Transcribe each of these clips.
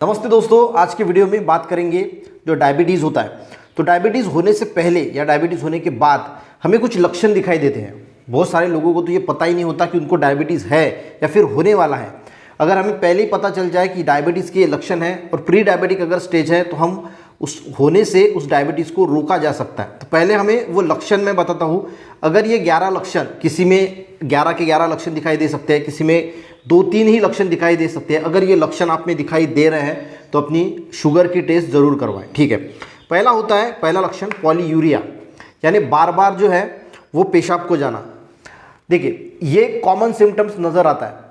नमस्ते दोस्तों, आज की वीडियो में बात करेंगे जो डायबिटीज़ होता है। तो डायबिटीज़ होने से पहले या डायबिटीज़ होने के बाद हमें कुछ लक्षण दिखाई देते हैं। बहुत सारे लोगों को तो ये पता ही नहीं होता कि उनको डायबिटीज़ है या फिर होने वाला है। अगर हमें पहले ही पता चल जाए कि डायबिटीज़ के लक्षण हैं और प्री डायबिटिक अगर स्टेज है तो हम उस होने से उस डायबिटीज़ को रोका जा सकता है। तो पहले हमें वो लक्षण मैं बताता हूँ। अगर ये 11 लक्षण, किसी में 11 के 11 लक्षण दिखाई दे सकते हैं, किसी में 2-3 ही लक्षण दिखाई दे सकते हैं। अगर ये लक्षण आप में दिखाई दे रहे हैं तो अपनी शुगर की टेस्ट ज़रूर करवाएं, ठीक है। पहला लक्षण पॉलीयूरिया, यानी बार बार जो है वो पेशाब को जाना। देखिए, ये कॉमन सिम्टम्स नज़र आता है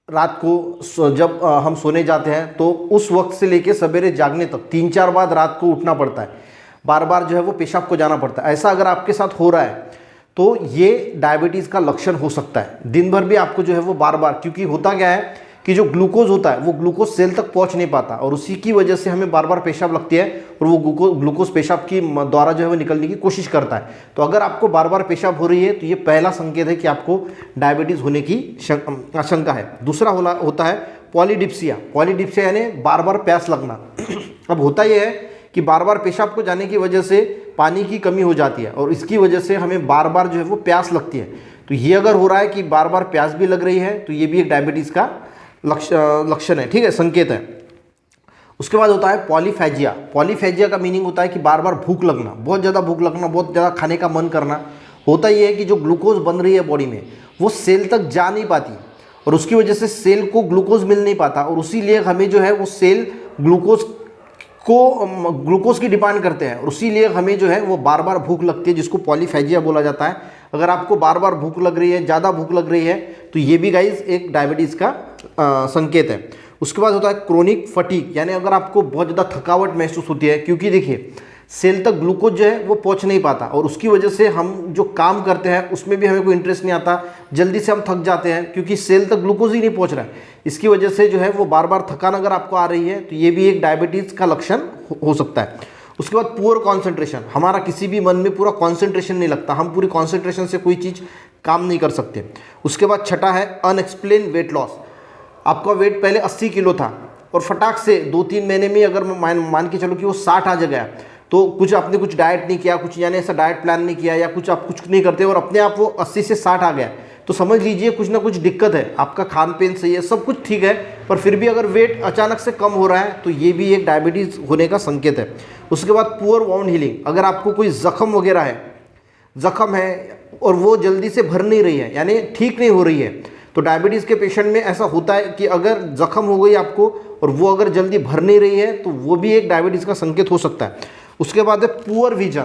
रात को जब हम सोने जाते हैं तो उस वक्त से लेके सवेरे जागने तक 3-4 बार रात को उठना पड़ता है, बार बार जो है वो पेशाब को जाना पड़ता है। ऐसा अगर आपके साथ हो रहा है तो ये डायबिटीज़ का लक्षण हो सकता है। दिन भर भी आपको जो है वो बार बार, क्योंकि होता क्या है कि जो ग्लूकोज होता है वो ग्लूकोज सेल तक पहुंच नहीं पाता और उसी की वजह से हमें बार बार पेशाब लगती है और वो ग्लूकोज पेशाब की द्वारा जो है वो निकलने की कोशिश करता है। तो अगर आपको बार बार पेशाब हो रही है तो ये पहला संकेत है कि आपको डायबिटीज़ होने की आशंका है। दूसरा होता है पॉलीडिप्सिया। पॉलीडिप्सिया यानी बार बार प्यास लगना। अब होता यह है कि बार बार पेशाब को जाने की वजह से पानी की कमी हो जाती है और इसकी वजह से हमें बार बार जो है वो प्यास लगती है। तो ये अगर हो रहा है कि बार बार प्यास भी लग रही है तो ये भी एक डायबिटीज़ का लक्षण है, ठीक है, संकेत है। उसके बाद होता है पॉलीफेजिया। पॉलीफेजिया का मीनिंग होता है कि बार बार भूख लगना, बहुत ज़्यादा भूख लगना, बहुत ज़्यादा खाने का मन करना। होता ये है कि जो ग्लूकोज बन रही है बॉडी में वो सेल तक जा नहीं पाती और उसकी वजह से सेल को ग्लूकोज मिल नहीं पाता और उसीलिए हमें जो है वो सेल ग्लूकोज की डिमांड करते हैं और उसीलिए हमें जो है वो बार बार भूख लगती है, जिसको पॉलीफेजिया बोला जाता है। अगर आपको बार बार भूख लग रही है, ज़्यादा भूख लग रही है, तो ये भी गाइस एक डायबिटीज़ का संकेत है। उसके बाद होता है क्रोनिक फटीग, यानी अगर आपको बहुत ज़्यादा थकावट महसूस होती है, क्योंकि देखिए सेल तक ग्लूकोज जो है वो पहुंच नहीं पाता और उसकी वजह से हम जो काम करते हैं उसमें भी हमें कोई इंटरेस्ट नहीं आता, जल्दी से हम थक जाते हैं क्योंकि सेल तक ग्लूकोज ही नहीं पहुंच रहा है। इसकी वजह से जो है वो बार बार थकान अगर आपको आ रही है तो ये भी एक डायबिटीज़ का लक्षण हो सकता है। उसके बाद पुअर कॉन्सेंट्रेशन, हमारा किसी भी मन में पूरा कॉन्सेंट्रेशन नहीं लगता, हम पूरी कॉन्सेंट्रेशन से कोई चीज़ काम नहीं कर सकते। उसके बाद छठा है अनएक्सप्लेन वेट लॉस। आपका वेट पहले 80 किलो था और फटाक से 2-3 महीने में अगर मान के चलो कि वो 60 आ गया, तो आपने कुछ डाइट नहीं किया, कुछ यानी ऐसा डाइट प्लान नहीं किया या आप कुछ नहीं करते और अपने आप वो 80 से 60 आ गया, तो समझ लीजिए कुछ ना कुछ दिक्कत है। आपका खान पीन सही है, सब कुछ ठीक है, पर फिर भी अगर वेट अचानक से कम हो रहा है तो ये भी एक डायबिटीज़ होने का संकेत है। उसके बाद पुअर वाउंड हीलिंग, अगर आपको कोई जख्म वगैरह है, जख्म है और वो जल्दी से भर नहीं रही है, यानी ठीक नहीं हो रही है, तो डायबिटीज़ के पेशेंट में ऐसा होता है कि अगर जख्म हो गई आपको और वो अगर जल्दी भर नहीं रही है तो वो भी एक डायबिटीज़ का संकेत हो सकता है। उसके बाद है पुअर विजन।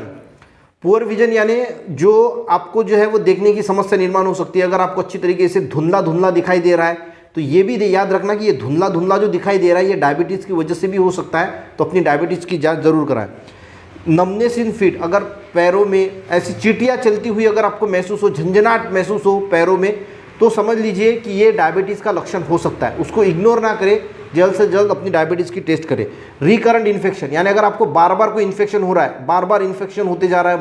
पुअर विजन यानी जो आपको जो है वो देखने की समस्या निर्माण हो सकती है। अगर आपको अच्छी तरीके से धुंधला धुंधला दिखाई दे रहा है तो ये भी याद रखना कि ये धुंधला धुंधला जो दिखाई दे रहा है ये डायबिटीज़ की वजह से भी हो सकता है, तो अपनी डायबिटीज़ की जांच जरूर कराएं। नमनेस इन फीट, अगर पैरों में ऐसी चींटियाँ चलती हुई अगर आपको महसूस हो, झंझनाहट महसूस हो पैरों में, तो समझ लीजिए कि ये डायबिटीज़ का लक्षण हो सकता है। उसको इग्नोर ना करें, जल्द से जल्द अपनी डायबिटीज़ की टेस्ट करें। रिकरेंट इन्फेक्शन, यानी अगर आपको बार बार कोई इन्फेक्शन हो रहा है, बार बार इन्फेक्शन होते जा रहा है,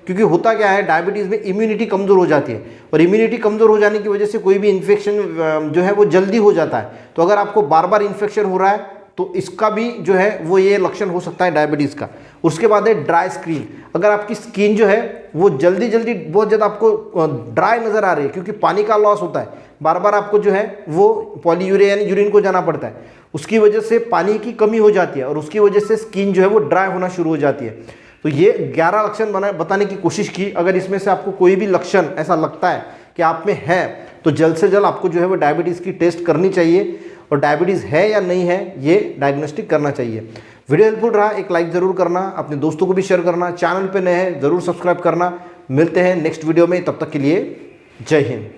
क्योंकि होता क्या है डायबिटीज़ में इम्यूनिटी कमज़ोर हो जाती है और इम्यूनिटी कमज़ोर हो जाने की वजह से कोई भी इन्फेक्शन जो है वो जल्दी हो जाता है। तो अगर आपको बार बार इन्फेक्शन हो रहा है तो इसका भी जो है वो ये लक्षण हो सकता है डायबिटीज़ का। उसके बाद है ड्राई स्किन, अगर आपकी स्किन जो है वो जल्दी बहुत ज़्यादा आपको ड्राई नज़र आ रही है क्योंकि पानी का लॉस होता है, बार बार आपको जो है वो पॉलीयूरिया यानी यूरिन को जाना पड़ता है, उसकी वजह से पानी की कमी हो जाती है और उसकी वजह से स्किन जो है वो ड्राई होना शुरू हो जाती है। तो ये 11 लक्षण बताने की कोशिश की। अगर इसमें से आपको कोई भी लक्षण ऐसा लगता है कि आप में है तो जल्द से जल्द आपको जो है वो डायबिटीज़ की टेस्ट करनी चाहिए और डायबिटीज़ है या नहीं है ये डायग्नोस्टिक करना चाहिए। वीडियो हेल्पफुल रहा, एक लाइक ज़रूर करना, अपने दोस्तों को भी शेयर करना, चैनल पे नए हैं ज़रूर सब्सक्राइब करना। मिलते हैं नेक्स्ट वीडियो में, तब तक के लिए जय हिंद।